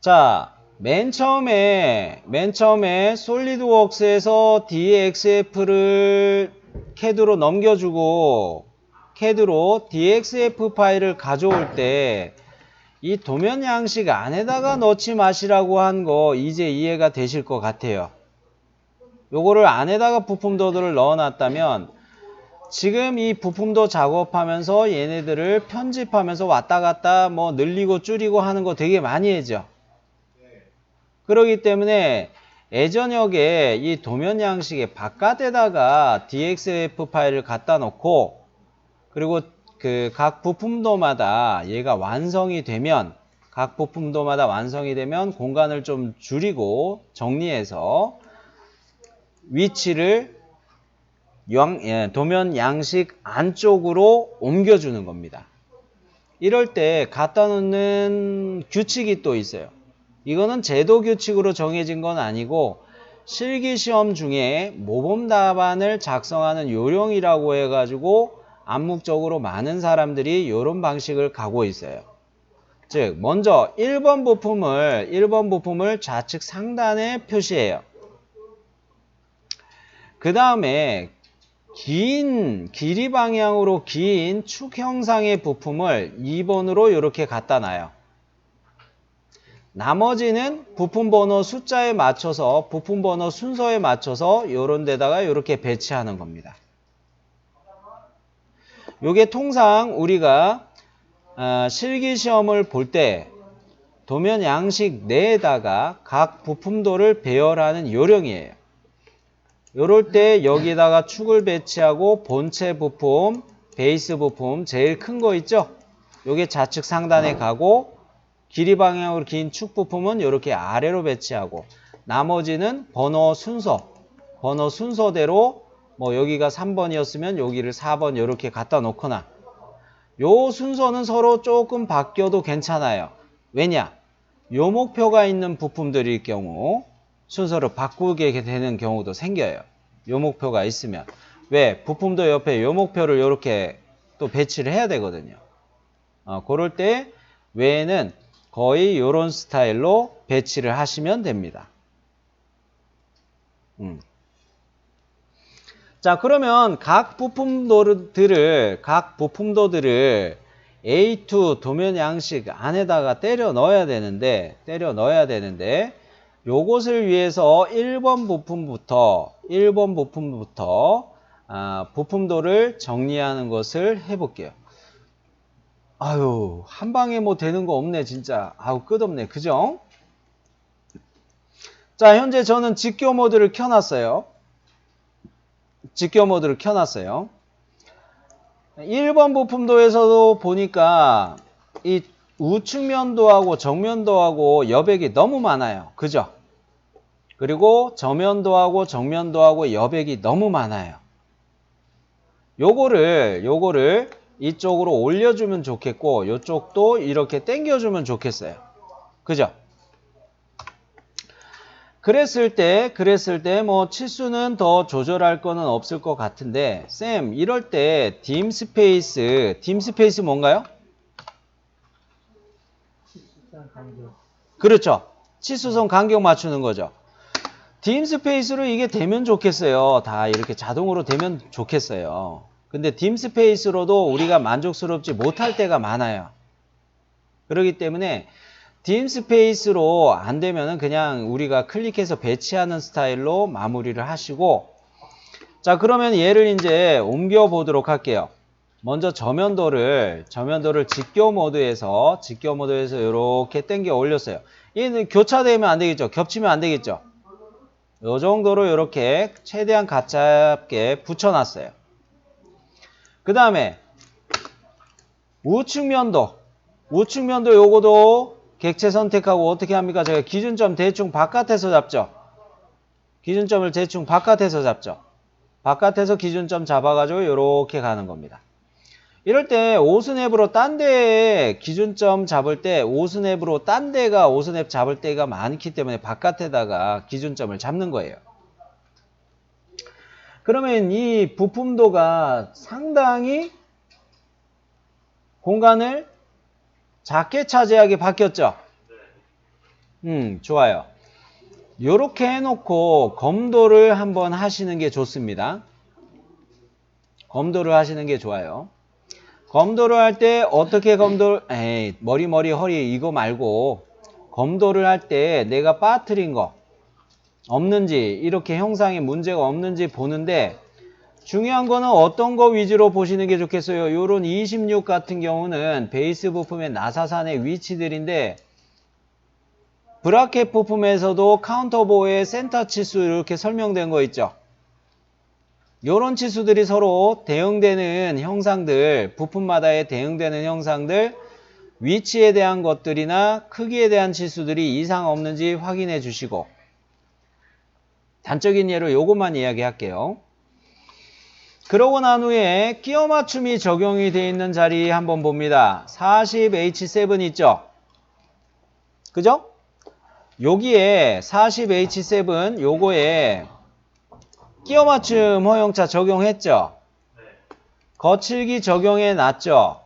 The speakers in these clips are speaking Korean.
자, 맨 처음에 솔리드웍스에서 DXF를 CAD로 넘겨주고 CAD로 DXF 파일을 가져올 때 이 도면 양식 안에다가 넣지 마시라고 한 거 이제 이해가 되실 것 같아요. 요거를 안에다가 부품도들을 넣어놨다면 지금 이 부품도 작업하면서 얘네들을 편집하면서 왔다 갔다 뭐 늘리고 줄이고 하는 거 되게 많이 하죠. 그렇기 때문에 예전역에 이 도면 양식의 바깥에다가 DXF 파일을 갖다 놓고 그리고 그 각 부품도마다 얘가 완성이 되면 공간을 좀 줄이고 정리해서 위치를 도면 양식 안쪽으로 옮겨주는 겁니다. 이럴 때 갖다 놓는 규칙이 또 있어요. 이거는 제도 규칙으로 정해진 건 아니고 실기시험 중에 모범 답안을 작성하는 요령이라고 해가지고 암묵적으로 많은 사람들이 이런 방식을 가고 있어요. 즉 먼저 1번 부품을 좌측 상단에 표시해요. 그 다음에 길이 방향으로 긴 축 형상의 부품을 2번으로 이렇게 갖다 놔요. 나머지는 부품 번호 숫자에 맞춰서 부품 번호 순서에 맞춰서 이런 데다가 이렇게 배치하는 겁니다. 요게 통상 우리가 실기시험을 볼 때 도면 양식 내에다가 각 부품도를 배열하는 요령이에요. 요럴 때 여기다가 축을 배치하고 본체 부품, 베이스 부품 제일 큰 거 있죠? 요게 좌측 상단에 가고 길이 방향으로 긴 축 부품은 이렇게 아래로 배치하고 나머지는 번호 순서대로 뭐 여기가 3번이었으면 여기를 4번 이렇게 갖다 놓거나 요 순서는 서로 조금 바뀌어도 괜찮아요. 왜냐? 요목표가 있는 부품들일 경우 순서를 바꾸게 되는 경우도 생겨요. 요목표가 있으면. 왜? 부품도 옆에 요목표를 이렇게 또 배치를 해야 되거든요. 그럴 때 외에는 거의 이런 스타일로 배치를 하시면 됩니다. 자, 그러면 각 부품도들을 A2 도면 양식 안에다가 때려 넣어야 되는데 요것을 위해서 1번 부품부터 부품도를 정리하는 것을 해볼게요. 아유, 한 방에 뭐 되는 거 없네, 진짜. 아우, 끝없네. 그죠? 자, 현재 저는 직교 모드를 켜놨어요. 1번 부품도에서도 보니까 이 우측면도하고 정면도하고 여백이 너무 많아요. 그죠? 그리고 저면도하고 정면도하고 여백이 너무 많아요. 요거를 이쪽으로 올려주면 좋겠고 이쪽도 이렇게 당겨주면 좋겠어요. 그죠? 그랬을 때 뭐 치수는 더 조절할 거는 없을 것 같은데 쌤 이럴 때 dim 스페이스 뭔가요? 그렇죠. 치수선 간격 맞추는 거죠. dim 스페이스로 이게 되면 좋겠어요. 다 이렇게 자동으로 되면 좋겠어요. 근데 dim 스페이스로도 우리가 만족스럽지 못할 때가 많아요. 그렇기 때문에 dim 스페이스로 안 되면은 그냥 우리가 클릭해서 배치하는 스타일로 마무리를 하시고 자, 그러면 얘를 이제 옮겨 보도록 할게요. 먼저 저면도를 직교 모드에서 이렇게 당겨 올렸어요. 얘는 교차되면 안 되겠죠. 겹치면 안 되겠죠. 요 정도로 이렇게 최대한 가깝게 붙여놨어요. 그 다음에 우측면도 요거도 객체 선택하고 어떻게 합니까? 제가 기준점 대충 바깥에서 잡죠. 바깥에서 기준점 잡아가지고 이렇게 가는 겁니다. 이럴 때 오스냅으로 딴 데에 기준점 잡을 때 오스냅 잡을 때가 많기 때문에 바깥에다가 기준점을 잡는 거예요. 그러면 이 부품도가 상당히 공간을 작게 차지하게 바뀌었죠. 좋아요. 요렇게 해놓고 검도를 한번 하시는 게 좋습니다. 검도를 하시는 게 좋아요. 검도를 할 때 어떻게 머리 허리 이거 말고 검도를 할 때 내가 빠뜨린 거 없는지 이렇게 형상에 문제가 없는지 보는데 중요한 거는 어떤 거 위주로 보시는 게 좋겠어요. 요런 26 같은 경우는 베이스 부품의 나사산의 위치들인데 브라켓 부품에서도 카운터보의 센터 치수 이렇게 설명된 거 있죠. 요런 치수들이 서로 대응되는 형상들, 부품마다의 대응되는 형상들, 위치에 대한 것들이나 크기에 대한 치수들이 이상 없는지 확인해 주시고 단적인 예로 요것만 이야기할게요. 그러고 난 후에 끼워 맞춤이 적용이 되어 있는 자리 한번 봅니다. 40H7 있죠? 그죠? 여기에 40H7 요거에 끼워 맞춤 허용차 적용했죠? 거칠기 적용해 놨죠?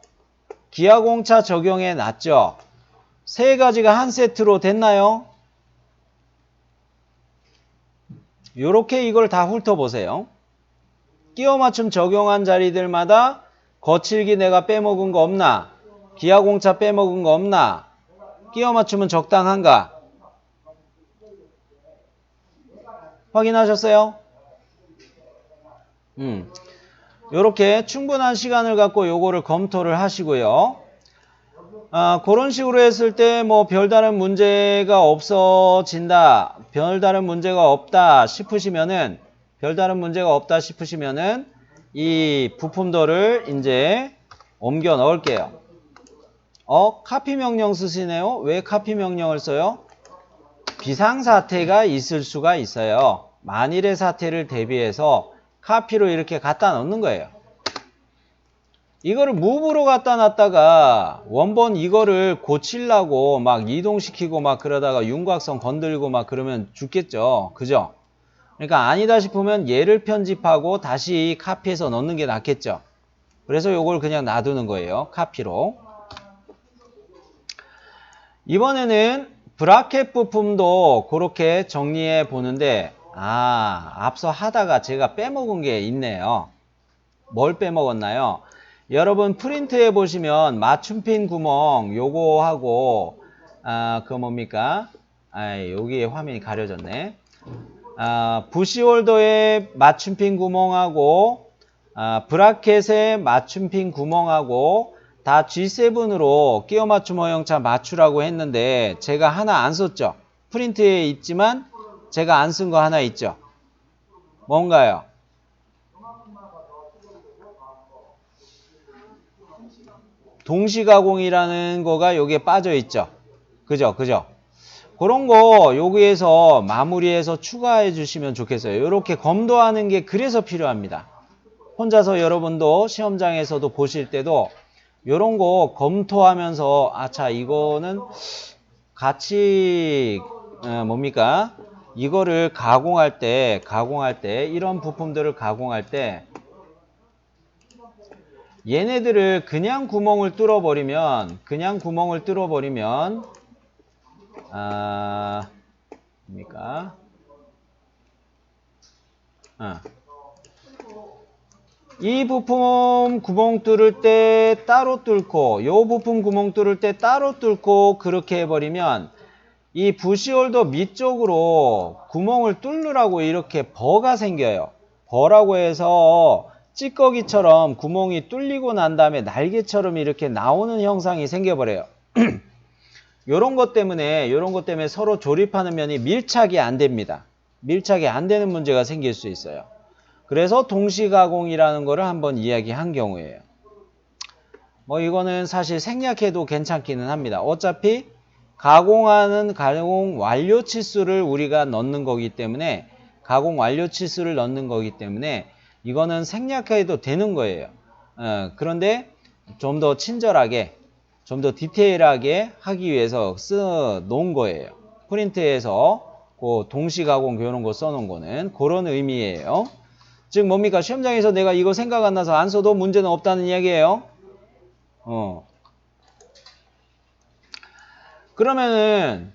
기아공차 적용해 놨죠? 세 가지가 한 세트로 됐나요? 요렇게 이걸 다 훑어보세요. 끼워 맞춤 적용한 자리들마다 거칠기 내가 빼먹은 거 없나? 기아공차 빼먹은 거 없나? 끼워 맞춤은 적당한가? 확인하셨어요? 요렇게 충분한 시간을 갖고 요거를 검토를 하시고요. 그런 식으로 했을 때 뭐 별다른 문제가 없어진다, 별다른 문제가 없다 싶으시면은 이 부품들을 이제 옮겨 넣을게요. 카피 명령 쓰시네요. 왜 카피 명령을 써요? 비상사태가 있을 수가 있어요. 만일의 사태를 대비해서 카피로 이렇게 갖다 넣는 거예요. 이거를 무브로 갖다 놨다가 원본 이거를 고치려고 막 이동시키고 막 그러다가 윤곽선 건들고 막 그러면 죽겠죠. 그죠? 그러니까 아니다 싶으면 얘를 편집하고 다시 카피해서 넣는 게 낫겠죠. 그래서 요걸 그냥 놔두는 거예요. 카피로. 이번에는 브라켓 부품도 그렇게 정리해 보는데 앞서 하다가 제가 빼먹은 게 있네요. 뭘 빼먹었나요? 여러분 프린트에 보시면 맞춤핀 구멍 요거하고 그거 뭡니까? 여기에 화면이 가려졌네. 부시홀더의 맞춤핀 구멍하고 브라켓의 맞춤핀 구멍하고 다 G7으로 끼워 맞춤 허용차 맞추라고 했는데 제가 하나 안 썼죠. 프린트에 있지만 제가 안 쓴 거 하나 있죠. 뭔가요? 동시가공이라는 거가 여기에 빠져 있죠. 그죠? 그런 거 여기에서 마무리해서 추가해 주시면 좋겠어요. 이렇게 검도하는 게 그래서 필요합니다. 혼자서 여러분도 시험장에서도 보실 때도 이런 거 검토하면서 이거는 같이 뭡니까? 이거를 가공할 때 이런 부품들을 가공할 때 얘네들을 그냥 구멍을 뚫어버리면 뭡니까? 이 부품 구멍 뚫을 때 따로 뚫고 요 부품 구멍 뚫을 때 따로 뚫고 그렇게 해버리면 이 부시홀더 밑쪽으로 구멍을 뚫으라고 이렇게 버가 생겨요. 버라고 해서 찌꺼기처럼 구멍이 뚫리고 난 다음에 날개처럼 이렇게 나오는 형상이 생겨버려요. 요런 것 때문에 서로 조립하는 면이 밀착이 안 됩니다. 밀착이 안 되는 문제가 생길 수 있어요. 그래서 동시가공이라는 거를 한번 이야기한 경우에요. 뭐 이거는 사실 생략해도 괜찮기는 합니다. 어차피 가공 완료 치수를 우리가 넣는 거기 때문에 이거는 생략해도 되는 거예요. 그런데 좀 더 친절하게 좀 더 디테일하게 하기 위해서 써놓은 거예요. 프린트에서 그 동시가공 이런 거 써놓은 거는 그런 의미예요. 즉 뭡니까? 시험장에서 내가 이거 생각 안 나서 안 써도 문제는 없다는 이야기예요. 그러면은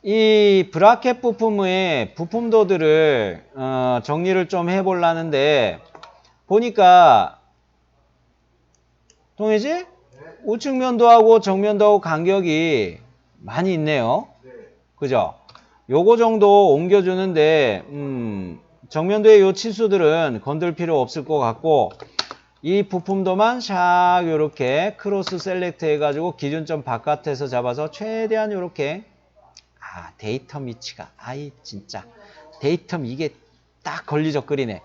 이 브라켓 부품의 부품도들을 정리를 좀 해보려는데 보니까 동이지? 우측면도하고 정면도하고 간격이 많이 있네요. 그죠? 요거 정도 옮겨주는데 정면도의 요 치수들은 건들 필요 없을 것 같고 이 부품도만 샥 요렇게 크로스 셀렉트 해가지고 기준점 바깥에서 잡아서 최대한 요렇게 데이텀 위치가 진짜 데이텀 이게 딱 걸리적거리네.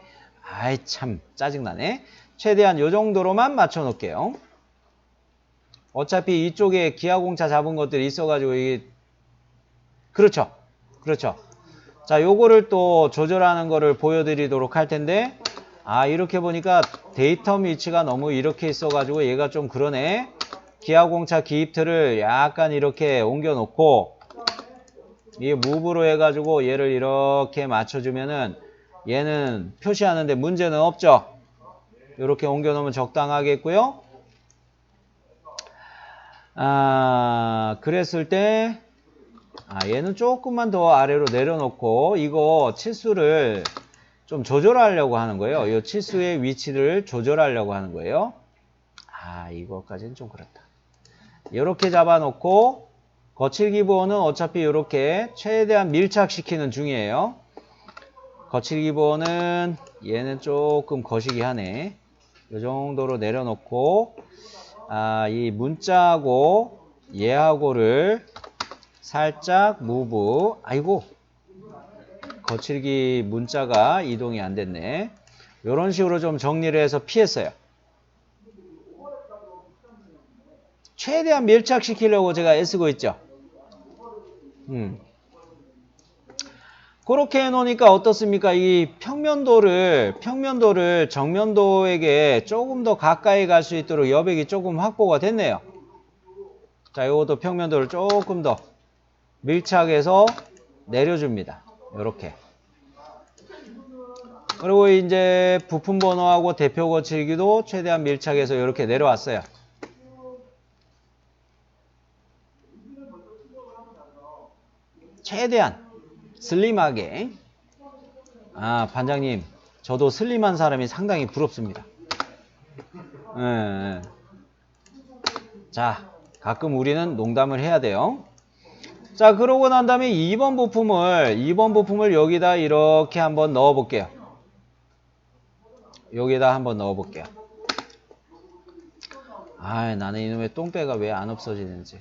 참 짜증나네. 최대한 요 정도로만 맞춰 놓을게요. 어차피 이쪽에 기아공차 잡은 것들이 있어가지고 이게 그렇죠. 자, 요거를 또 조절하는 거를 보여드리도록 할 텐데 이렇게 보니까 데이터 위치가 너무 이렇게 있어가지고 얘가 좀 그러네. 기아공차 기입틀을 약간 이렇게 옮겨 놓고 이 무브로 해가지고 얘를 이렇게 맞춰주면은 얘는 표시하는데 문제는 없죠. 이렇게 옮겨 놓으면 적당하겠고요. 그랬을 때 얘는 조금만 더 아래로 내려놓고 이거 치수를 좀 조절하려고 하는 거예요. 이 치수의 위치를 조절하려고 하는 거예요. 이거까지는 좀 그렇다. 이렇게 잡아놓고 거칠기 보호는 어차피 이렇게 최대한 밀착시키는 중이에요. 거칠기 보호는 얘는 조금 거시기 하네. 이 정도로 내려놓고 이 문자하고 얘하고를 살짝 무브. 거칠기 문자가 이동이 안 됐네. 이런 식으로 좀 정리를 해서 피했어요. 최대한 밀착시키려고 제가 애쓰고 있죠. 그렇게 해놓으니까 어떻습니까? 이 평면도를 정면도에게 조금 더 가까이 갈 수 있도록 여백이 조금 확보가 됐네요. 자, 이것도 평면도를 조금 더 밀착해서 내려줍니다. 이렇게. 그리고 이제 부품 번호하고 대표 거칠기도 최대한 밀착해서 이렇게 내려왔어요. 최대한 슬림하게. 반장님, 저도 슬림한 사람이 상당히 부럽습니다. 자, 가끔 우리는 농담을 해야 돼요. 자, 그러고 난 다음에 2번 부품을 여기다 이렇게 한번 넣어 볼게요. 여기다 한번 넣어 볼게요. 나는 이놈의 똥배가 왜 안 없어지는지.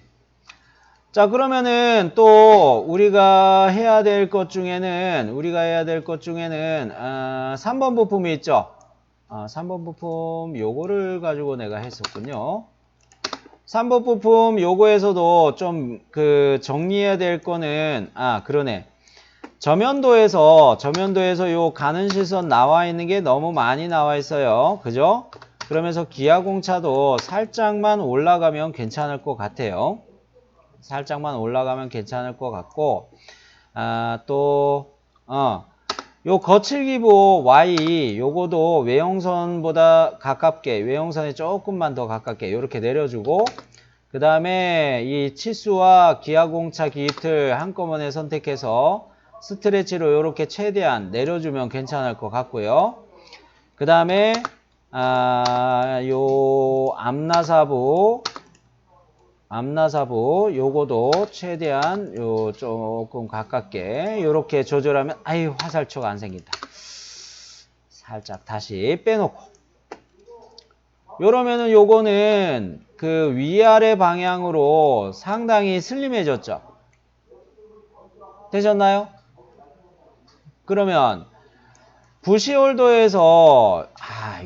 자, 그러면은 또 우리가 해야 될 것 중에는 3번 부품이 있죠. 3번 부품 요거를 가지고 내가 했었군요. 3번 부품 요거에서도 좀 정리해야 될 거는 그러네. 저면도에서 요 가는 시선 나와 있는 게 너무 많이 나와 있어요. 그죠? 그러면서 기아공차도 살짝만 올라가면 괜찮을 것 같아요. 살짝만 올라가면 괜찮을 것 같고, 요 거칠기보 Y, 요거도 외형선보다 가깝게, 외형선에 조금만 더 가깝게 이렇게 내려주고, 그 다음에 이 치수와 기아공차 기입틀 한꺼번에 선택해서 스트레치로 이렇게 최대한 내려주면 괜찮을 것 같고요. 그 다음에, 요 암나사부 요거도 최대한 조금 가깝게 요렇게 조절하면 화살초가 안 생긴다. 살짝 다시 빼놓고 요러면은 요거는 위아래 방향으로 상당히 슬림해졌죠. 되셨나요? 그러면 부시홀더에서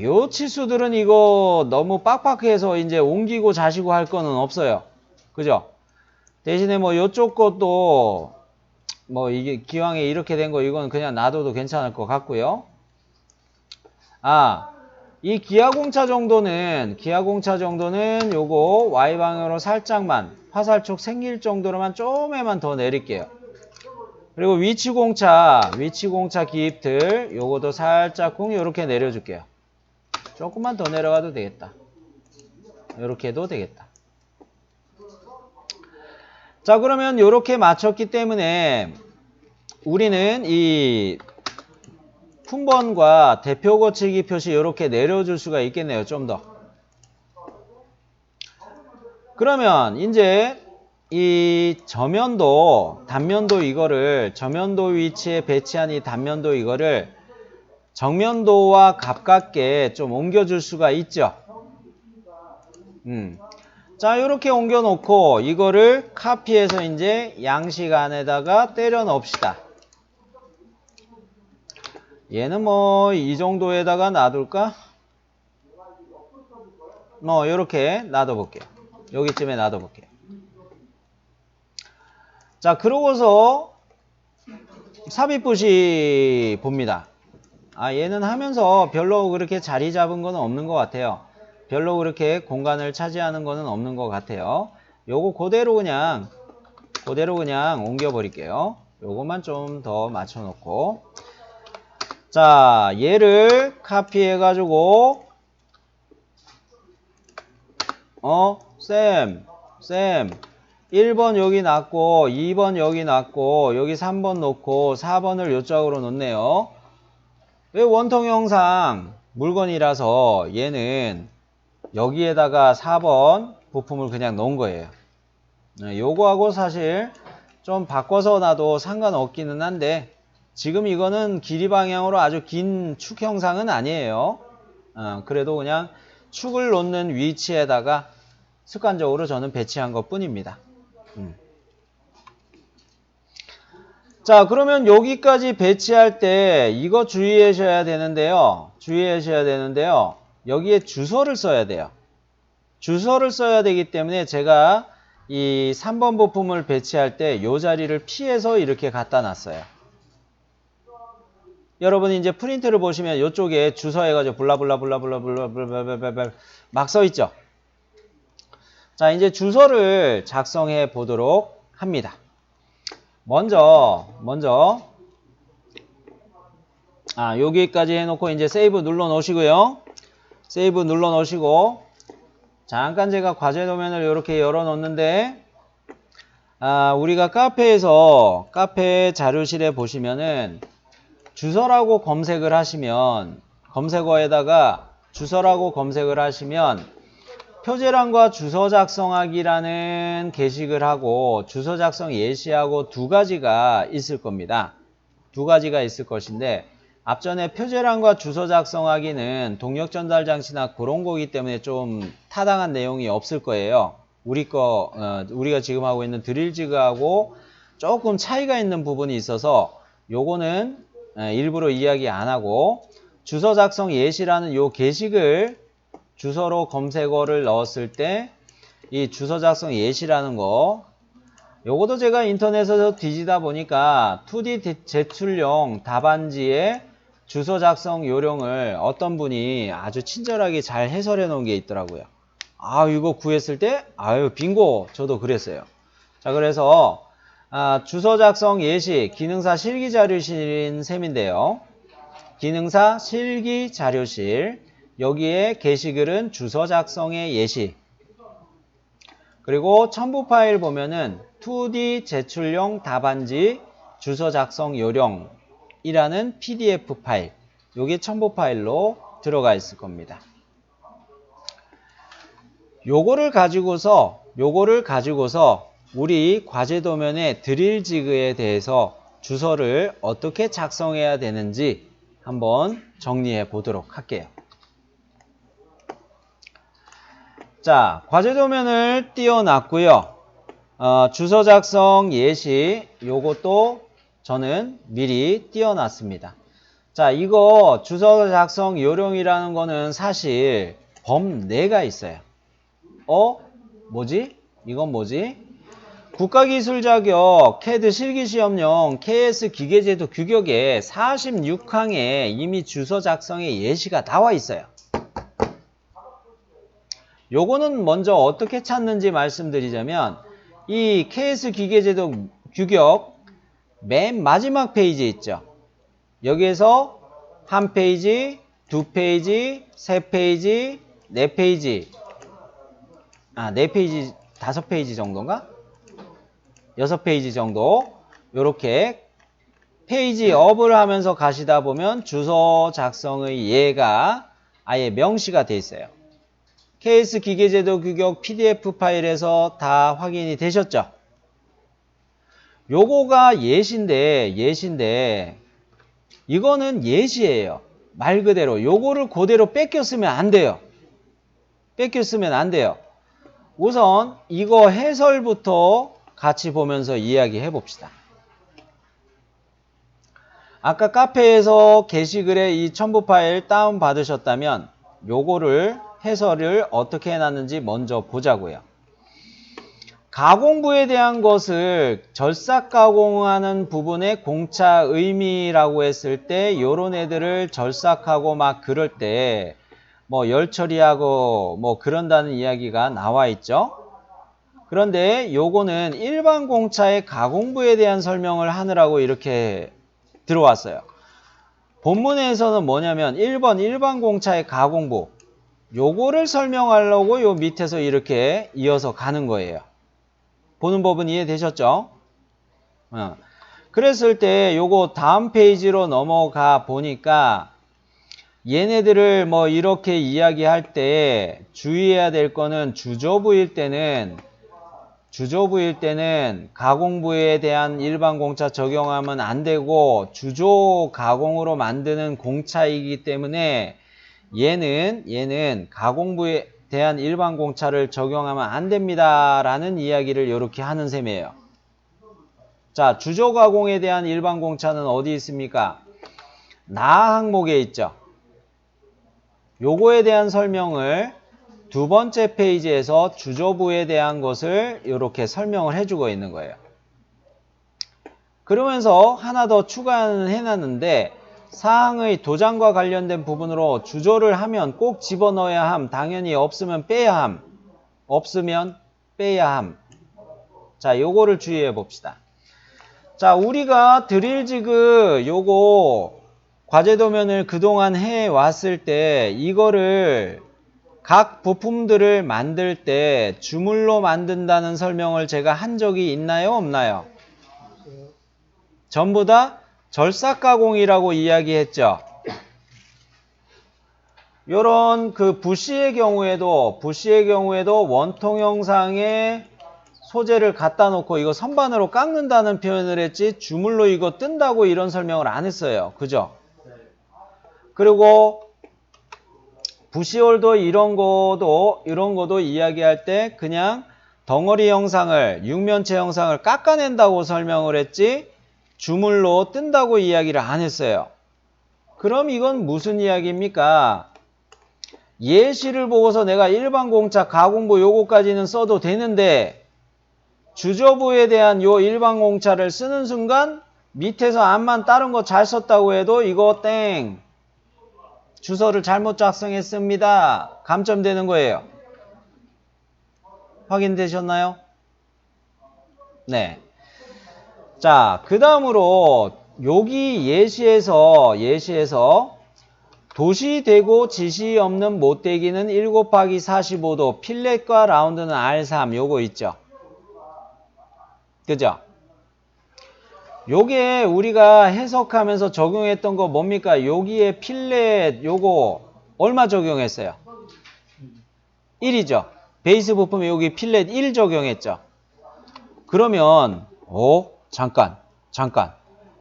요 치수들은 이거 너무 빡빡해서 이제 옮기고 자시고 할 거는 없어요. 그죠? 대신에 요쪽 것도 이게 기왕에 이렇게 된 거 이건 그냥 놔둬도 괜찮을 것 같고요. 이 기아공차 정도는 요거 Y방향으로 살짝만 화살촉 생길 정도로만 조금만 더 내릴게요. 그리고 위치공차 기입틀 요거도 살짝 요렇게 내려줄게요. 조금만 더 내려가도 되겠다. 요렇게 해도 되겠다. 자, 그러면 이렇게 맞췄기 때문에 우리는 이 품번과 대표 거치기 표시 이렇게 내려줄 수가 있겠네요. 좀 더. 그러면 이제 이 저면도, 단면도 이거를 저면도 위치에 배치한 이 단면도 이거를 정면도와 가깝게 좀 옮겨줄 수가 있죠. 자, 이렇게 옮겨 놓고 이거를 카피해서 이제 양식 안에다가 때려 넣읍시다. 얘는 뭐 이 정도에다가 놔둘까? 뭐 이렇게 놔둬볼게요. 여기쯤에 놔둬볼게요. 자, 그러고서 삽입붓이 봅니다. 아, 얘는 하면서 별로 그렇게 자리 잡은 거는 없는 것 같아요. 별로 그렇게 공간을 차지하는 거는 없는 것 같아요. 요거 그대로 그냥 옮겨 버릴게요. 요것만 좀 더 맞춰 놓고, 자, 얘를 카피해 가지고 쌤 1번 여기 놨고 2번 여기 놨고 여기 3번 놓고 4번을 요쪽으로 놓네요. 왜 원통형상 물건이라서 얘는 여기에다가 4번 부품을 그냥 놓은 거예요. 요거하고 사실 좀 바꿔서 놔도 상관없기는 한데 지금 이거는 길이 방향으로 아주 긴 축 형상은 아니에요. 그래도 그냥 축을 놓는 위치에다가 습관적으로 저는 배치한 것 뿐입니다. 자, 그러면 여기까지 배치할 때 이거 주의하셔야 되는데요. 여기에 주소를 써야 돼요. 주소를 써야 되기 때문에 제가 이 3번 부품을 배치할 때 이 자리를 피해서 이렇게 갖다 놨어요. 여러분이 이제 프린트를 보시면 이쪽에 주소 해가지고 블라블라블라블라블라블라블라블라 막 써 있죠. 자, 이제 주소를 작성해 보도록 합니다. 먼저 여기까지 해놓고 이제 세이브 눌러 놓으시고요. 세이브 눌러 놓으시고 잠깐 제가 과제 도면을 이렇게 열어 놓는데 우리가 카페에서 카페 자료실에 보시면은 주소라고 검색을 하시면 검색어에다가 주소라고 검색을 하시면 표제란과 주소 작성하기라는 게시글 하고 주소 작성 예시하고 두 가지가 있을 겁니다. 두 가지가 있을 것인데 앞전에 표제란과 주소 작성하기는 동력 전달 장치나 그런 거기 때문에 좀 타당한 내용이 없을 거예요. 우리가 지금 하고 있는 드릴지그하고 조금 차이가 있는 부분이 있어서 요거는 일부러 이야기 안 하고 주소 작성 예시라는 요 게시글 주소로 검색어를 넣었을 때 이 주소 작성 예시라는 거 요것도 제가 인터넷에서 뒤지다 보니까 2D 제출용 답안지에 주소 작성 요령을 어떤 분이 아주 친절하게 잘 해설해 놓은 게 있더라고요. 이거 구했을 때 빙고 저도 그랬어요. 자, 그래서 주소 작성 예시 기능사 실기 자료실인 셈인데요. 기능사 실기 자료실 여기에 게시글은 주소 작성의 예시 그리고 첨부 파일 보면은 2D 제출용 답안지 주소 작성 요령이라는 PDF 파일 요게 첨부 파일로 들어가 있을 겁니다. 요거를 가지고서 우리 과제 도면의 드릴지그에 대해서 주소를 어떻게 작성해야 되는지 한번 정리해 보도록 할게요. 자, 과제 도면을 띄워놨고요. 주소 작성 예시 요것도 저는 미리 띄워놨습니다. 자, 이거 주소 작성 요령이라는 거는 사실 범례가 있어요. 이건 뭐지? 국가기술 자격 CAD 실기시험용 KS 기계제도 규격에 46항에 이미 주소 작성의 예시가 나와 있어요. 요거는 먼저 어떻게 찾는지 말씀드리자면 이 KS 기계제도 규격 맨 마지막 페이지 있죠. 여기에서 한 페이지, 두 페이지, 세 페이지, 네 페이지 네 페이지, 5페이지 정도인가? 6페이지 정도 요렇게 페이지 업을 하면서 가시다 보면 주소 작성의 예가 아예 명시가 돼 있어요. KS 기계제도 규격 PDF 파일에서 다 확인이 되셨죠? 요거가 예시인데 이거는 예시예요. 말 그대로 요거를 그대로 뺏겨 쓰면 안 돼요. 뺏겨 쓰면 안 돼요. 우선 이거 해설부터 같이 보면서 이야기해 봅시다. 아까 카페에서 게시글에 이 첨부 파일 다운 받으셨다면 요거를 해설을 어떻게 해놨는지 먼저 보자고요. 가공부에 대한 것을 절삭 가공하는 부분의 공차 의미라고 했을 때 요런 애들을 절삭하고 막 그럴 때 뭐 열 처리하고 뭐 그런다는 이야기가 나와 있죠. 그런데 요거는 일반 공차의 가공부에 대한 설명을 하느라고 이렇게 들어왔어요. 본문에서는 뭐냐면 1번 일반 공차의 가공부 요거를 설명하려고 요 밑에서 이렇게 이어서 가는 거예요. 보는 법은 이해되셨죠? 그랬을 때 요거 다음 페이지로 넘어가 보니까 얘네들을 뭐 이렇게 이야기할 때 주의해야 될 거는 주조부일 때는 가공부에 대한 일반 공차 적용하면 안 되고 주조 가공으로 만드는 공차이기 때문에 얘는 가공부에 대한 일반 공차를 적용하면 안 됩니다. 라는 이야기를 이렇게 하는 셈이에요. 자, 주조 가공에 대한 일반 공차는 어디 있습니까? 나 항목에 있죠. 요거에 대한 설명을 두 번째 페이지에서 주조부에 대한 것을 이렇게 설명을 해주고 있는 거예요. 그러면서 하나 더 추가는 해놨는데 사항의 도장과 관련된 부분으로 주조를 하면 꼭 집어넣어야 함. 당연히 없으면 빼야 함. 없으면 빼야 함. 자, 요거를 주의해 봅시다. 자, 우리가 드릴지그 요거 과제도면을 그동안 해왔을 때 이거를 각 부품들을 만들 때 주물로 만든다는 설명을 제가 한 적이 있나요? 없나요? 전부 다 절삭가공이라고 이야기했죠. 요런 그 부시의 경우에도 원통 형상에 소재를 갖다 놓고 이거 선반으로 깎는다는 표현을 했지 주물로 이거 뜬다고 이런 설명을 안 했어요. 그죠? 그리고 부시홀더 이런 거도 이야기할 때 그냥 덩어리 형상을 육면체 형상을 깎아낸다고 설명을 했지 주물로 뜬다고 이야기를 안 했어요. 그럼 이건 무슨 이야기입니까? 예시를 보고서 내가 일반 공차 가공부 요거까지는 써도 되는데 주조부에 대한 요 일반 공차를 쓰는 순간 밑에서 암만 다른 거 잘 썼다고 해도 이거 땡 주소를 잘못 작성했습니다. 감점되는 거예요. 확인되셨나요? 네. 자, 그 다음으로 여기 예시에서 도시되고 지시 없는 못되기는 1 곱하기 45도 필렛과 라운드는 R3 요거 있죠. 그죠? 요게 우리가 해석하면서 적용했던 거 뭡니까? 여기에 필렛 요거 얼마 적용했어요? 1이죠. 베이스 부품에 여기 필렛 1 적용했죠. 그러면 잠깐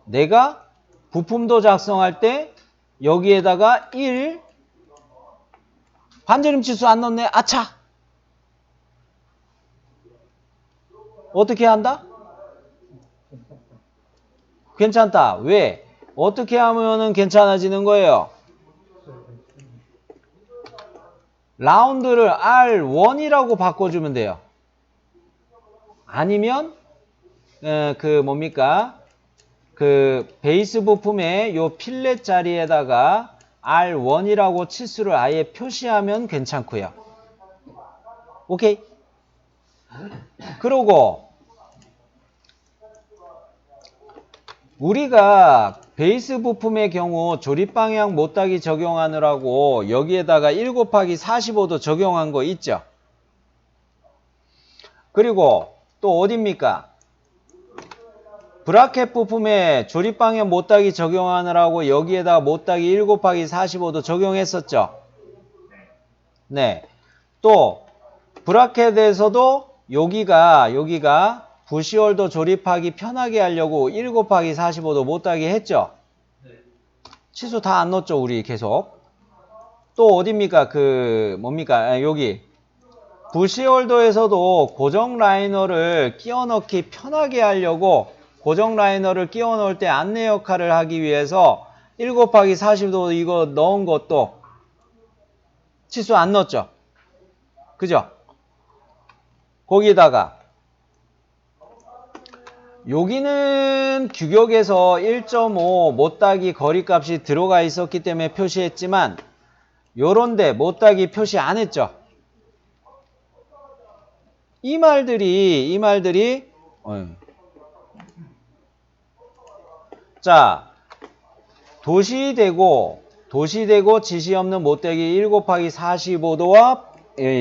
내가 부품도 작성할 때 여기에다가 1 반지름 치수 안 넣네. 아차! 어떻게 한다? 괜찮다. 왜? 어떻게 하면은 괜찮아지는 거예요? 라운드를 R1이라고 바꿔주면 돼요. 아니면 베이스 부품에 요 필렛 자리에다가 R1이라고 치수를 아예 표시하면 괜찮고요. 오케이? 그러고 우리가 베이스 부품의 경우 조립방향 못따기 적용하느라고 여기에다가 1 곱하기 45도 적용한 거 있죠? 그리고 또 어딥니까? 브라켓 부품에 조립방향 못따기 적용하느라고 여기에다가 못따기 1 곱하기 45도 적용했었죠. 네. 또 브라켓에서도 여기가 부시홀더 조립하기 편하게 하려고 1 곱하기 45도 못따기 했죠. 치수 다 안 넣었죠, 우리 계속. 또 어딥니까? 뭡니까? 여기. 부시홀더에서도 고정 라이너를 끼워 넣기 편하게 하려고 고정 라이너를 끼워 넣을 때 안내 역할을 하기 위해서 1 곱하기 40도 이거 넣은 것도 치수 안 넣었죠. 그죠? 거기다가 여기는 규격에서 1.5 못따기 거리값이 들어가 있었기 때문에 표시했지만 요런데 못따기 표시 안 했죠. 이 말들이 자, 도시되고 지시 없는 못되기 1 곱하기 45도와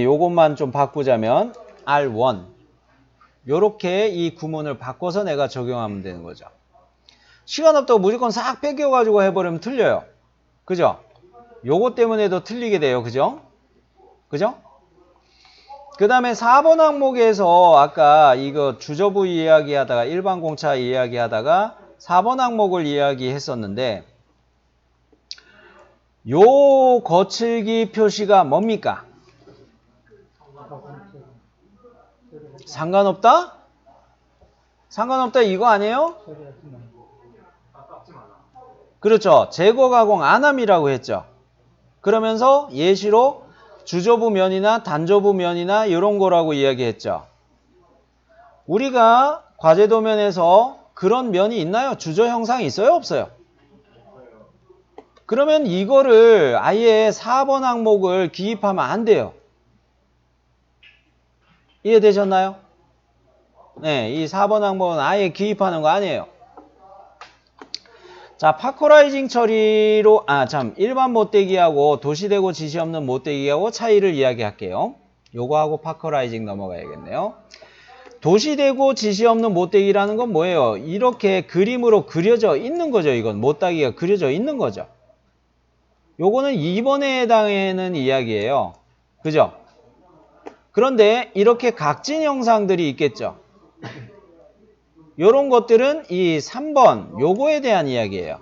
요것만 좀 바꾸자면 R1 요렇게 이 구문을 바꿔서 내가 적용하면 되는 거죠. 시간 없다고 무조건 싹 뺏겨가지고 해버리면 틀려요. 그죠? 요것 때문에도 틀리게 돼요. 그죠? 그죠? 그 다음에 4번 항목에서 아까 이거 주저부 이야기하다가 일반 공차 이야기하다가 4번 항목을 이야기했었는데 요 거칠기 표시가 뭡니까? 상관없다? 상관없다 이거 아니에요? 그렇죠. 제거 가공 안함이라고 했죠. 그러면서 예시로 주저부 면이나 단저부 면이나 이런 거라고 이야기했죠. 우리가 과제도면에서 그런 면이 있나요? 주저 형상이 있어요? 없어요? 그러면 이거를 아예 4번 항목을 기입하면 안 돼요. 이해되셨나요? 네, 이 4번 항목은 아예 기입하는 거 아니에요. 자, 파커라이징 처리로, 일반 못대기하고 도시되고 지시 없는 못대기하고 차이를 이야기할게요. 요거하고 파커라이징 넘어가야겠네요. 도시되고 지시 없는 못대기라는 건 뭐예요? 이렇게 그림으로 그려져 있는 거죠. 이건 못따기가 그려져 있는 거죠. 요거는 2번에 해당하는 이야기예요. 그죠? 그런데 이렇게 각진 형상들이 있겠죠. 요런 것들은 이 3번 요거에 대한 이야기예요.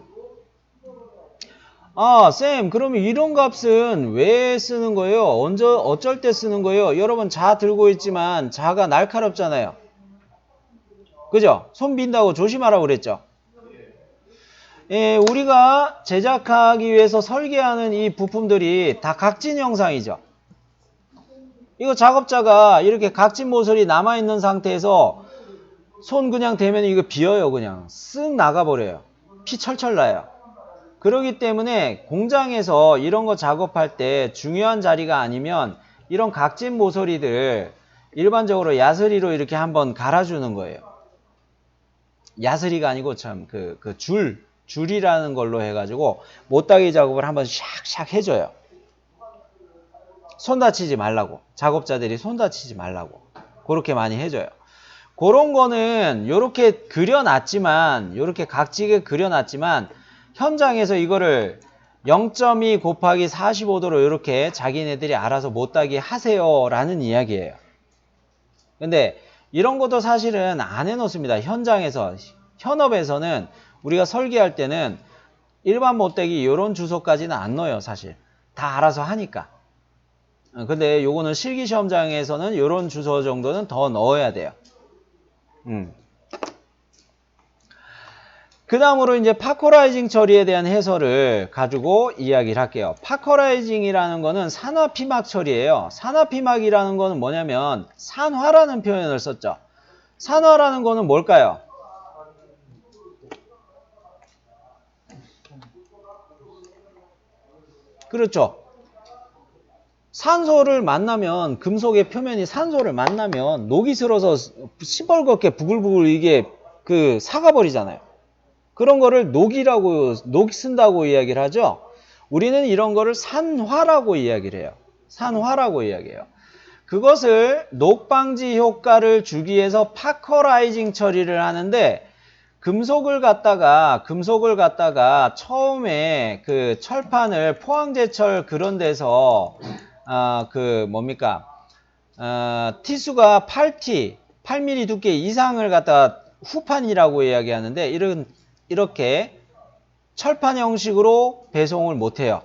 아, 쌤, 그러면 이런 값은 왜 쓰는 거예요? 어쩔 때 쓰는 거예요? 여러분 자 들고 있지만 자가 날카롭잖아요. 그죠? 손 빈다고 조심하라고 그랬죠? 예, 우리가 제작하기 위해서 설계하는 이 부품들이 다 각진 형상이죠. 이거 작업자가 이렇게 각진 모서리 남아있는 상태에서 손 그냥 대면 이거 비어요. 그냥 쓱 나가버려요. 피 철철 나요. 그렇기 때문에 공장에서 이런 거 작업할 때 중요한 자리가 아니면 이런 각진 모서리들 일반적으로 야스리로 이렇게 한번 갈아주는 거예요. 야스리가 아니고 참 줄이라는 걸로 해가지고 못따기 작업을 한번 샥샥 해줘요. 손 다치지 말라고. 작업자들이 손 다치지 말라고. 그렇게 많이 해줘요. 그런 거는 요렇게 그려놨지만 요렇게 각지게 그려놨지만 현장에서 이거를 0.2 곱하기 45도로 이렇게 자기네들이 알아서 못따기 하세요 라는 이야기예요. 근데 이런 것도 사실은 안 해놓습니다. 현장에서 현업에서는 우리가 설계할 때는 일반 못따기 이런 주소까지는 안 넣어요. 사실 다 알아서 하니까. 근데 요거는 실기시험장에서는 이런 주소 정도는 더 넣어야 돼요. 그 다음으로 이제 파커라이징 처리에 대한 해설을 가지고 이야기를 할게요. 파커라이징이라는 거는 산화피막 처리예요. 산화피막이라는 거는 뭐냐면 산화라는 표현을 썼죠. 산화라는 거는 뭘까요? 그렇죠. 산소를 만나면 금속의 표면이 산소를 만나면 녹이 슬어서 시뻘겋게 부글부글 이게 사가버리잖아요. 그런 거를 녹 쓴다고 이야기를 하죠. 우리는 이런 거를 산화라고 이야기를 해요. 산화라고 이야기해요. 그것을 녹방지 효과를 주기 위해서 파커라이징 처리를 하는데 금속을 갖다가 처음에 그 철판을 포항제철 그런 데서 티수가 8mm 두께 이상을 갖다가 후판이라고 이야기하는데 이렇게 철판 형식으로 배송을 못해요.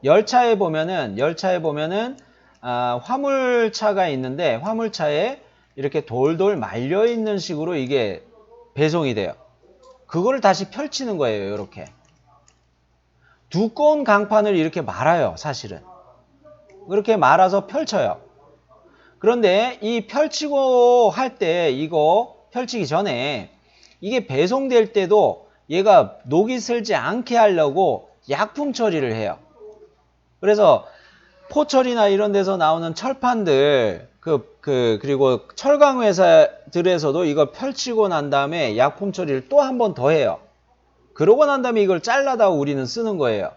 열차에 보면은 화물차가 있는데 화물차에 이렇게 돌돌 말려 있는 식으로 이게 배송이 돼요. 그거를 다시 펼치는 거예요. 이렇게 두꺼운 강판을 이렇게 말아요. 사실은 그렇게 말아서 펼쳐요. 그런데 이 펼치고 할 때 이거 펼치기 전에 이게 배송될 때도 얘가 녹이 슬지 않게 하려고 약품 처리를 해요. 그래서 포철이나 이런 데서 나오는 철판들 그리고 철강 회사들에서도 이거 펼치고 난 다음에 약품 처리를 또 한 번 더 해요. 그러고 난 다음에 이걸 잘라다 우리는 쓰는 거예요.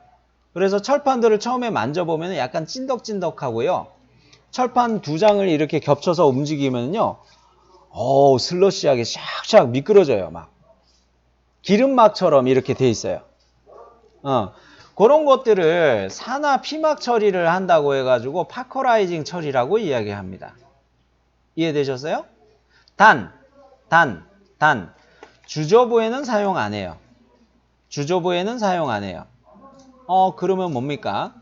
그래서 철판들을 처음에 만져보면 약간 찐덕찐덕하고요. 철판 두 장을 이렇게 겹쳐서 움직이면요. 슬러시하게 샥샥 미끄러져요. 막 기름막처럼 이렇게 돼 있어요. 그런 것들을 산화 피막 처리를 한다고 해가지고 파커라이징 처리라고 이야기합니다. 이해되셨어요? 단. 주조부에는 사용 안 해요. 주조부에는 사용 안 해요. 그러면 뭡니까?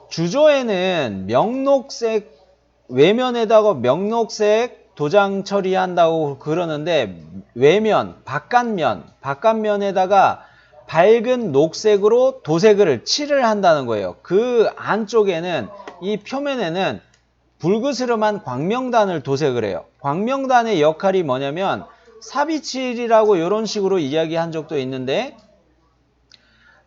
주조에는 명록색, 외면에다가 명록색 도장 처리한다고 그러는데 외면, 바깥면에다가 밝은 녹색으로 도색을 칠을 한다는 거예요. 그 안쪽에는 이 표면에는 붉으스름한 광명단을 도색을 해요. 광명단의 역할이 뭐냐면 사비칠이라고 이런 식으로 이야기한 적도 있는데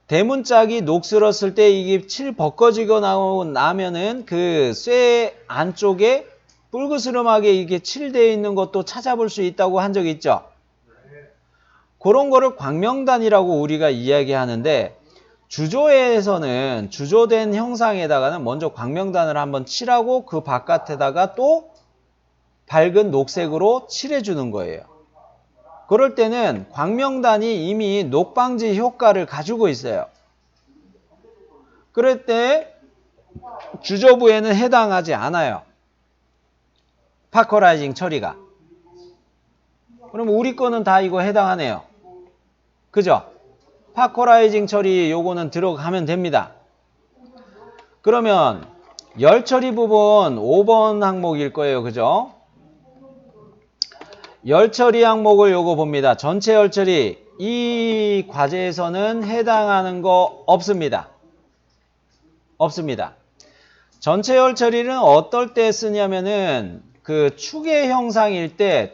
대문짝이 녹슬었을 때 이게 칠 벗겨지고 나면은 그 쇠 안쪽에 붉으스름하게 이게 칠되어 있는 것도 찾아볼 수 있다고 한 적이 있죠. 그런 거를 광명단이라고 우리가 이야기하는데 주조에서는 주조된 형상에다가는 먼저 광명단을 한번 칠하고 그 바깥에다가 또 밝은 녹색으로 칠해주는 거예요. 그럴 때는 광명단이 이미 녹방지 효과를 가지고 있어요. 그럴 때 주조부에는 해당하지 않아요. 파커라이징 처리가. 그럼 우리 거는 다 이거 해당하네요. 그죠? 파커라이징 처리 요거는 들어가면 됩니다. 그러면 열 처리 부분 5번 항목일 거예요. 그죠? 열 처리 항목을 요거 봅니다. 전체 열 처리 이 과제에서는 해당하는 거 없습니다. 없습니다. 전체 열 처리는 어떨 때 쓰냐면은 그 축의 형상일 때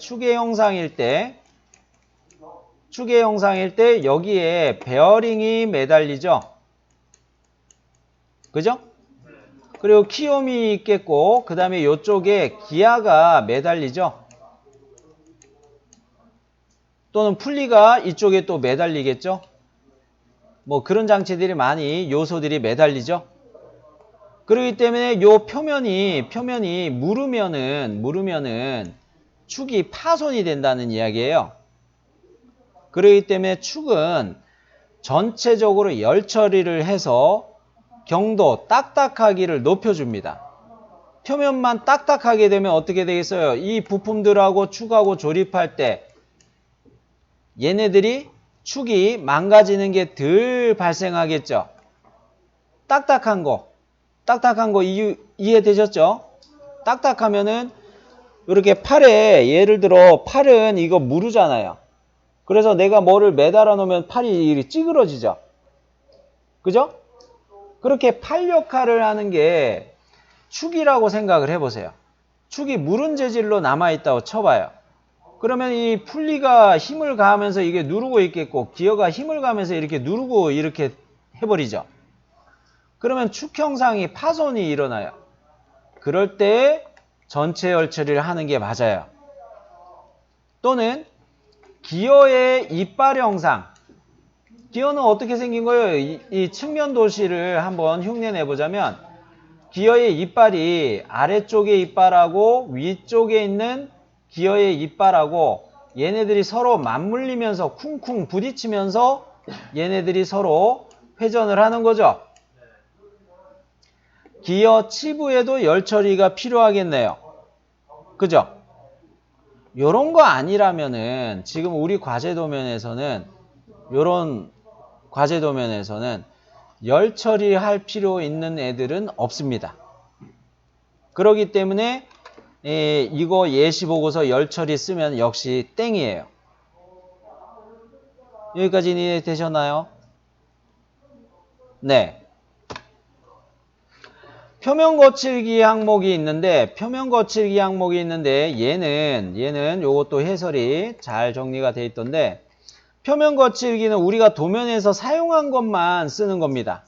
여기에 베어링이 매달리죠. 그죠? 그리고 키움이 있겠고 그 다음에 이쪽에 기아가 매달리죠. 또는 풀리가 이쪽에 또 매달리겠죠. 뭐 그런 장치들이 많이 요소들이 매달리죠. 그렇기 때문에 요 표면이 무르면은 축이 파손이 된다는 이야기예요. 그렇기 때문에 축은 전체적으로 열 처리를 해서 경도, 딱딱하기를 높여줍니다. 표면만 딱딱하게 되면 어떻게 되겠어요? 이 부품들하고 축하고 조립할 때 얘네들이 축이 망가지는 게 덜 발생하겠죠. 딱딱한 거 이해되셨죠? 딱딱하면은 이렇게 팔에 예를 들어 팔은 이거 무르잖아요. 그래서 내가 뭐를 매달아 놓으면 팔이 찌그러지죠. 그죠? 그렇게 팔 역할을 하는 게 축이라고 생각을 해보세요. 축이 무른 재질로 남아있다고 쳐봐요. 그러면 이 풀리가 힘을 가하면서 이게 누르고 있겠고 기어가 힘을 가하면서 이렇게 누르고 이렇게 해버리죠. 그러면 축 형상이 파손이 일어나요. 그럴 때 전체 열 처리를 하는 게 맞아요. 또는 기어의 이빨 형상. 기어는 어떻게 생긴 거예요? 이 측면 도시를 한번 흉내 내보자면 기어의 이빨이 아래쪽의 이빨하고 위쪽에 있는 기어의 이빨하고 얘네들이 서로 맞물리면서 쿵쿵 부딪히면서 얘네들이 서로 회전을 하는 거죠. 기어 치부에도 열 처리가 필요하겠네요. 그죠? 요런 거 아니라면은 지금 우리 과제 도면에서는 요런 과제 도면에서는 열 처리할 필요 있는 애들은 없습니다. 그렇기 때문에 이거 예시 보고서 열 처리 쓰면 역시 땡이에요. 여기까지 이해되셨나요? 네. 표면 거칠기 항목이 있는데 얘는 요것도 해설이 잘 정리가 돼 있던데 표면 거칠기는 우리가 도면에서 사용한 것만 쓰는 겁니다.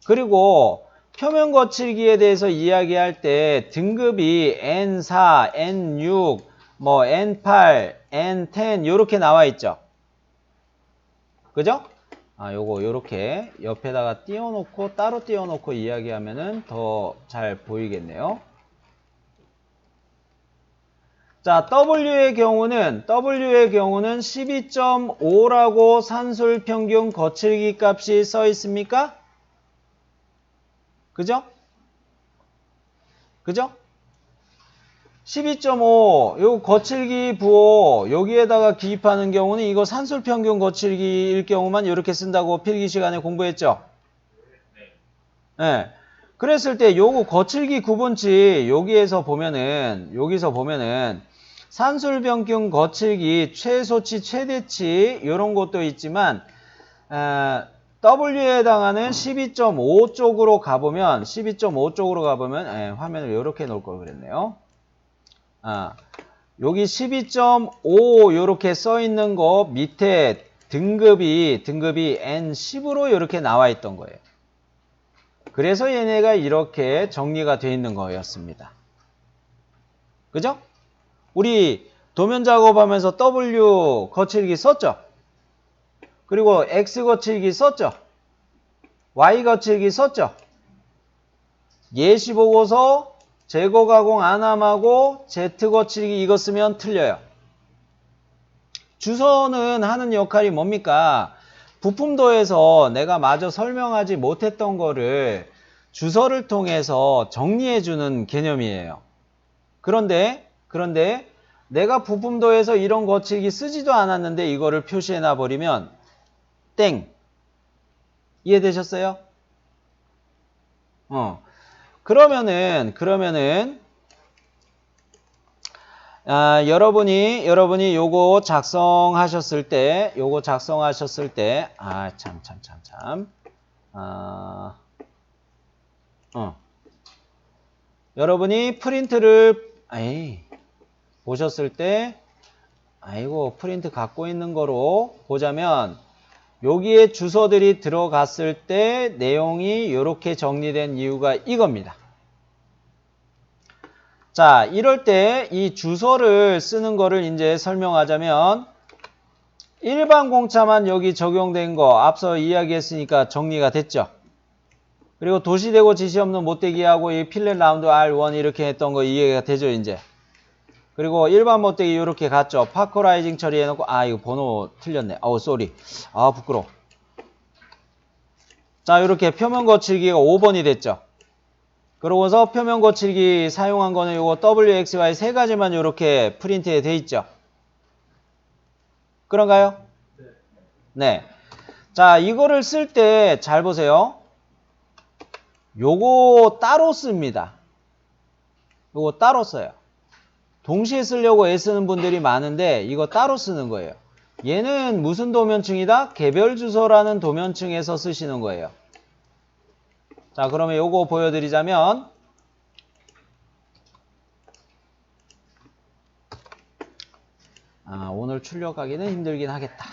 그리고 표면 거칠기에 대해서 이야기할 때 등급이 N4, N6, 뭐 N8, N10 요렇게 나와 있죠. 그죠? 요거 요렇게 옆에다가 띄워놓고 따로 띄워놓고 이야기하면은 더 잘 보이겠네요. 자, W의 경우는 12.5라고 산술 평균 거칠기 값이 써 있습니까? 그죠? 그죠? 12.5 요 거칠기 부호 여기에다가 기입하는 경우는 이거 산술 평균 거칠기일 경우만 이렇게 쓴다고 필기 시간에 공부했죠? 네. 그랬을 때 요거 거칠기 구분치 여기서 보면은 산술 평균 거칠기 최소치 최대치 이런 것도 있지만 W에 해당하는 12.5 쪽으로 가보면 화면을 이렇게 놓을 걸 그랬네요. 여기 12.5 이렇게 써 있는 거 밑에 등급이 N10으로 이렇게 나와 있던 거예요. 그래서 얘네가 이렇게 정리가 되어 있는 거였습니다. 그죠? 우리 도면 작업하면서 W 거칠기 썼죠? 그리고 X 거칠기 썼죠? Y 거칠기 썼죠? 예시 보고서 제거 가공 안함하고 Z 거칠기 이거 쓰면 틀려요. 주소는 하는 역할이 뭡니까? 부품도에서 내가 마저 설명하지 못했던 거를 주소를 통해서 정리해주는 개념이에요. 그런데 내가 부품도에서 이런 거칠기 쓰지도 않았는데 이거를 표시해놔 버리면 땡. 이해되셨어요? 그러면은 여러분이 요거 작성하셨을 때 여러분이 프린트를 보셨을 때 프린트 갖고 있는 거로 보자면 여기에 주소들이 들어갔을 때 내용이 이렇게 정리된 이유가 이겁니다. 자, 이럴 때 이 주소를 쓰는 거를 이제 설명하자면 일반 공차만 여기 적용된 거 앞서 이야기했으니까 정리가 됐죠. 그리고 도시되고 지시 없는 못되기하고 이 필렛 라운드 R1 이렇게 했던 거 이해가 되죠, 이제. 그리고 일반 못되기 이렇게 갔죠. 파커라이징 처리해놓고 이거 번호 틀렸네. 쏘리. 부끄러워. 자, 이렇게 표면 거칠기가 5번이 됐죠. 그러고서 표면 거칠기 사용한 거는 요거 WXY 세 가지만 이렇게 프린트에 돼 있죠. 그런가요? 네. 자, 이거를 쓸 때 잘 보세요. 요거 따로 씁니다. 요거 따로 써요. 동시에 쓰려고 애쓰는 분들이 많은데 이거 따로 쓰는 거예요. 얘는 무슨 도면층이다? 개별 주소라는 도면층에서 쓰시는 거예요. 자, 그러면 요거 보여드리자면 오늘 출력하기는 힘들긴 하겠다.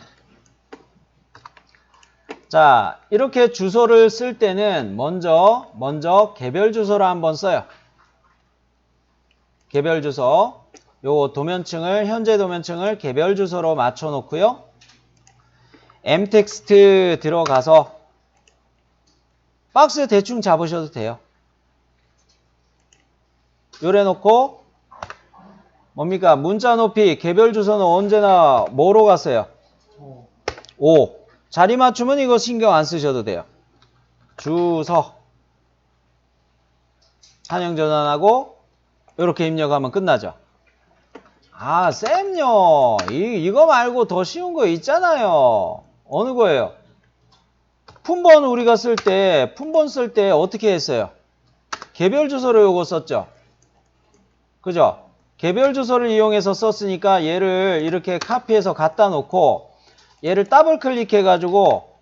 자, 이렇게 주소를 쓸 때는 먼저 개별 주소를 한번 써요. 개별 주소. 요 도면층을 현재 도면층을 개별 주소로 맞춰 놓고요. m텍스트 들어가서 박스 대충 잡으셔도 돼요. 요래 놓고 뭡니까? 문자 높이, 개별 주소는 언제나 뭐로 갔어요? 5. 자리 맞추면 이거 신경 안 쓰셔도 돼요. 주소. 한영 전환하고 이렇게 입력하면 끝나죠. 아, 쌤요. 이거 말고 더 쉬운 거 있잖아요. 어느 거예요? 품번 우리가 쓸 때, 품번 쓸 때 어떻게 했어요? 개별 주소로 요거 썼죠. 그죠? 개별 주소를 이용해서 썼으니까 얘를 이렇게 카피해서 갖다 놓고 얘를 더블 클릭해 가지고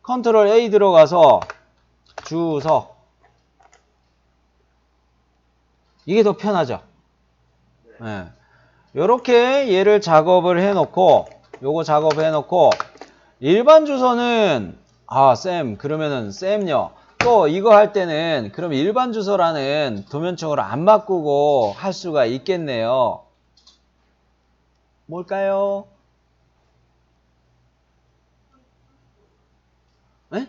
컨트롤 A 들어가서 주소. 이게 더 편하죠. 네. 요렇게 얘를 작업을 해 놓고 요거 작업해 놓고 일반 주소는 쌤 그러면은 쌤요. 또 이거 할 때는 그럼 일반 주소라는 도면층으로 안 바꾸고 할 수가 있겠네요. 뭘까요? 네?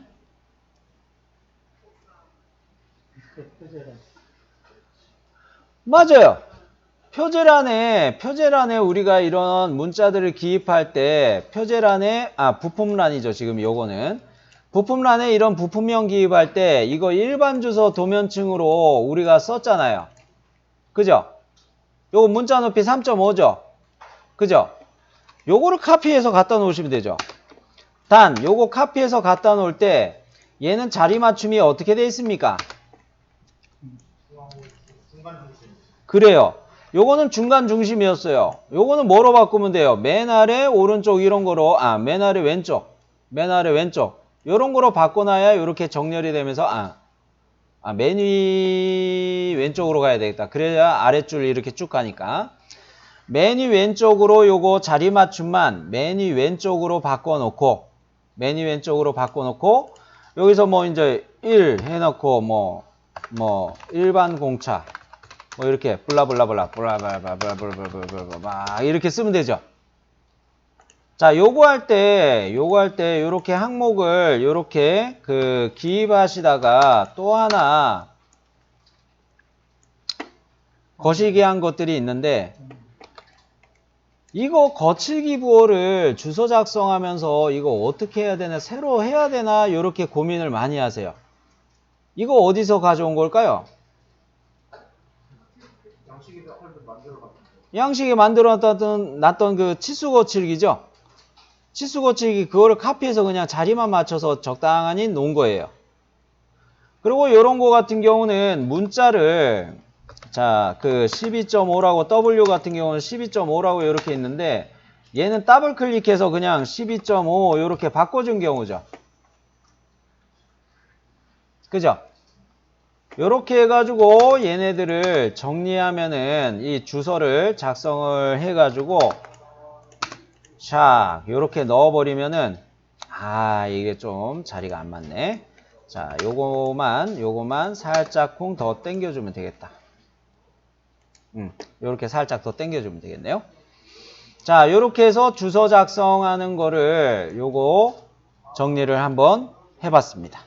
맞아요. 표제란에 우리가 이런 문자들을 기입할 때 표제란에 부품란이죠. 지금 요거는 부품란에 이런 부품명 기입할 때 이거 일반 주소 도면층으로 우리가 썼잖아요. 그죠? 요거 문자 높이 3.5죠. 그죠? 요거를 카피해서 갖다 놓으시면 되죠. 단 요거 카피해서 갖다 놓을 때 얘는 자리 맞춤이 어떻게 돼 있습니까? 그래요. 요거는 중간 중심이었어요. 요거는 뭐로 바꾸면 돼요? 맨 아래 오른쪽 이런 거로 맨 아래 왼쪽 요런 거로 바꿔놔야 이렇게 정렬이 되면서 맨 위 왼쪽으로 가야 되겠다. 그래야 아랫줄 이렇게 쭉 가니까 맨 위 왼쪽으로 요거 자리 맞춤만 맨 위 왼쪽으로 바꿔놓고 여기서 뭐 이제 1 해놓고 뭐 일반 공차 뭐 이렇게 블라블라블라 막 이렇게 쓰면 되죠. 자, 요거 할 때 요렇게 항목을 요렇게 기입하시다가 또 하나 거시기 한 것들이 있는데 이거 거칠기 부호를 주소 작성하면서 이거 어떻게 해야 되나 새로 해야 되나 요렇게 고민을 많이 하세요. 이거 어디서 가져온 걸까요? 양식에 만들어 놨던 그 치수 거칠기죠. 치수 거칠기 그거를 카피해서 그냥 자리만 맞춰서 적당히 놓은 거예요. 그리고 요런 거 같은 경우는 문자를 자, 12.5라고 W 같은 경우는 12.5라고 이렇게 있는데 얘는 더블 클릭해서 그냥 12.5 이렇게 바꿔준 경우죠. 그죠? 요렇게 해가지고 얘네들을 정리하면은 이 주소를 작성을 해가지고 자, 요렇게 넣어버리면은 이게 좀 자리가 안 맞네. 자, 요거만 살짝 콩 더 당겨주면 되겠다. 요렇게 살짝 더 당겨주면 되겠네요. 자, 요렇게 해서 주소 작성하는 거를 요거 정리를 한번 해봤습니다.